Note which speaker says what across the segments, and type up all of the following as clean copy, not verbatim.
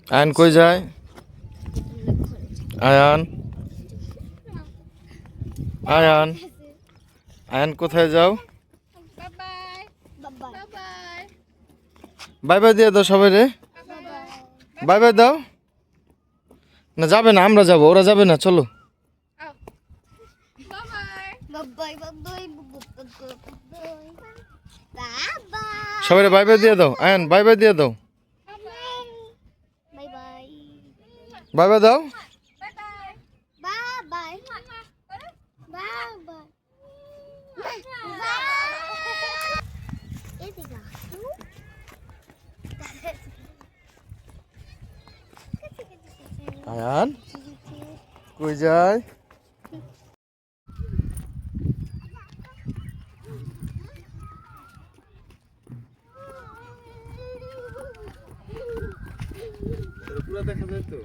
Speaker 1: আয়ান কই যায়? আয়ান আয়ান আয়ান কোথায় যাও? বাই বাই দিয়ে দাও সবাই রে। বাই বাই দাও। না যাবে না, আমরা যাবো, ওরা যাবে না, চলো। সবাই বাই বাই দিয়ে দাও। আয়ান বাই বাই দিয়ে দাও। বাই বাই দাও। আয়ান কই যায়? পুরো দেখা যায় তো?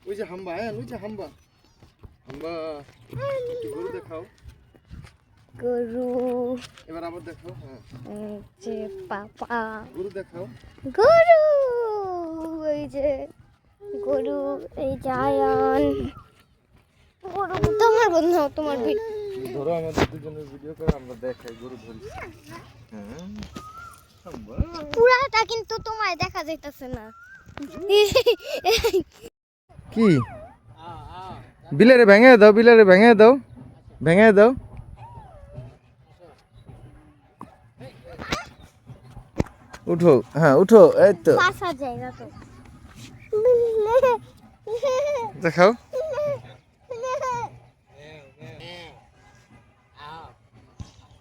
Speaker 1: ওই যে হাম্বা, আয়ান ওই যে হাম্বা। হাম্বা একটু গরু দেখাও।
Speaker 2: গরু
Speaker 1: এবার আবার দেখাও। হ্যাঁ
Speaker 2: যে পাপা
Speaker 1: গরু দেখাও।
Speaker 2: গরু এই যে গরু, এই যে আয়ান গরু। তোমার বন্ধু তোমার
Speaker 1: ধরো, আমাদের দুজনের ভিডিও করে আমরা দেখাই গরু ধরি। হ্যাঁ
Speaker 2: পুরাটা কিন্তু তোমায় দেখা যাইতেছে না।
Speaker 1: কি বিলেরে ভেঙে দাও, বিলেরে ভেঙে দাও, ভেঙে দাও। উঠো, হ্যাঁ উঠো, এই তো
Speaker 2: বাসা জায়গা তো
Speaker 1: দেখাও।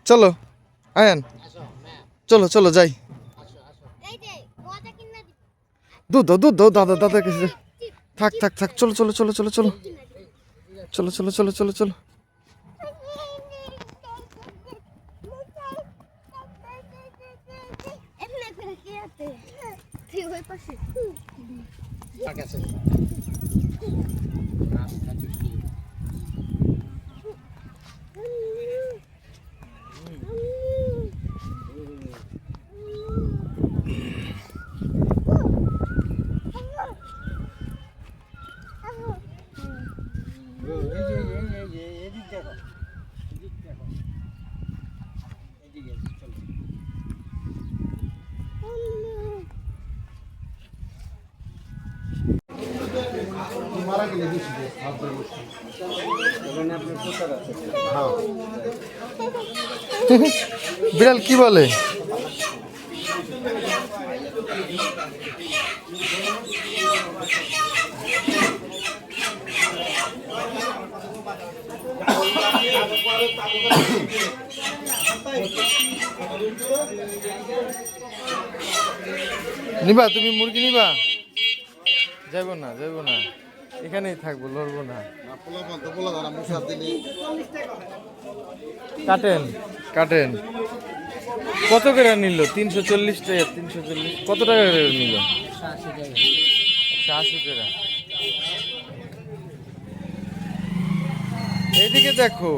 Speaker 1: চলো আয়ান, চলো চলো যাই। দুধ দাও, দুধ দাও, দাদা দাদা কাছে। থাক থাক থাক, চলো চলো চলো চলো চলো চলো চলো চলো চলো চলো। বিড়াল কি বলে? নিবা তুমি মুরগি নিবা? যাইব না, যাইব না, এখানেই থাকবো, লড়বো না। কাটেন কাটেন। কত করে নিল? 340 টাকা। 340 কত টাকা করে নিল? 180 টাকা। এইদিকে দেখো।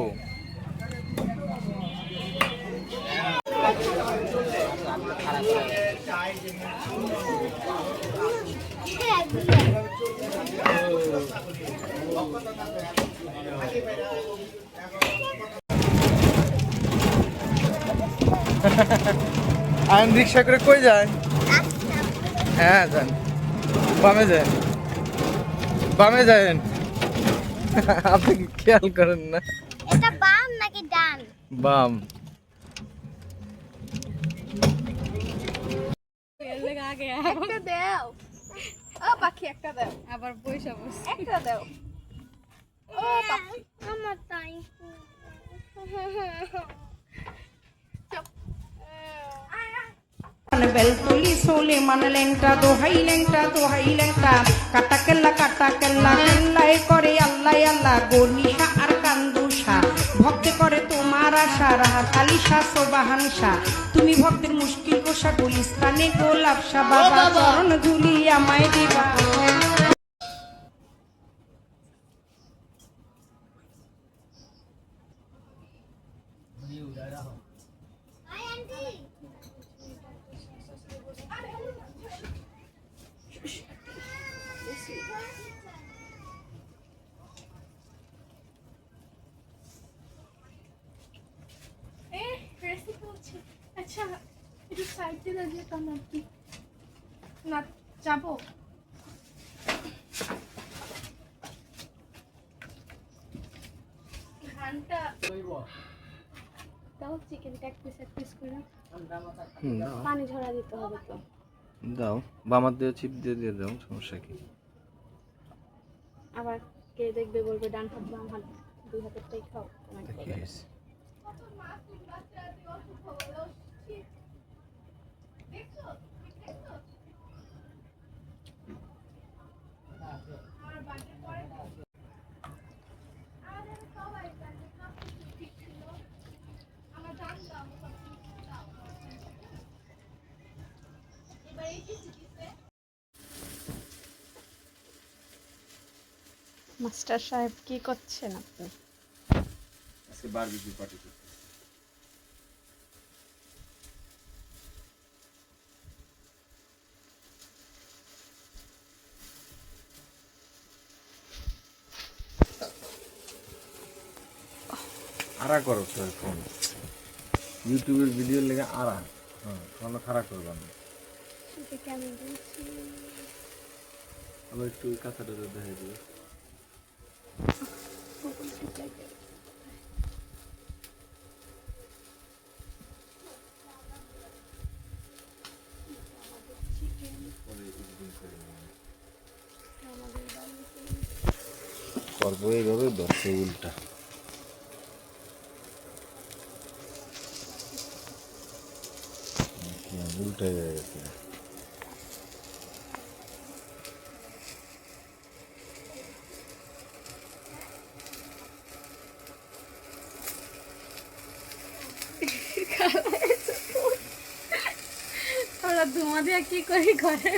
Speaker 1: আইন রিক্সা করে কই যায়? হ্যাঁ যান, বামে যান, বামে যান। আপনি খেয়াল করেন না?
Speaker 2: এটা বাম নাকি ডান?
Speaker 1: বাম।
Speaker 3: একটা দাও, ও পাখি একটা দাও, আবার পয়সা বস একটা দাও। ও পাখি
Speaker 2: আমার তাই
Speaker 4: বেলতলি সোলে মান লেংটা দোহাই লেংটা কাটা কেল্লা কেল্লাই করে আল্লাহ আল্লাহ গনিশা আর কান্দুষা ভক্তে করে তোমার আশা রাহাত আলী শাহ সোবাহান শাহ তুমি ভক্তের মুশকিল কোষা গুলিস্তানে গোলাপ শাহ বাবা চরণ ধুলি আমায় দিবা।
Speaker 3: একটু সাইডে দাঁড়িয়ে কেন কি না যাবো ঘানটা দাও চিকেনটা এক পিস করে
Speaker 1: দাও
Speaker 3: পানি ঝরা দিতে হবে তো
Speaker 1: দাও বামার দিয়ে চিপ দিয়ে দিয়ে দাও, সমস্যা কি?
Speaker 3: আবার কে দেখবে বলবে ডান হাত বাম হাত দুই হাতেরটাই খাও কমেন্ট
Speaker 1: কি
Speaker 3: করবে
Speaker 1: হয়েছে?
Speaker 3: মাস্টার সাহেব কি করছেন আপনি
Speaker 1: আজকে বারবিকিউ পার্টি করতে। আরা করো তো ফোন, ইউটিউবের ভিডিও লেগে আরা, হ্যাঁ কোনো খারাপ করবে না।
Speaker 3: সেটা কেমন বলছি
Speaker 1: আবার একটু কাঁচাটা দেখা দিবে। করবো এইভাবে ধরছে উল্টা। উল্টা হয়ে গেছে।
Speaker 3: আমরা ধোঁয়া দিয়ে কি করি ঘরে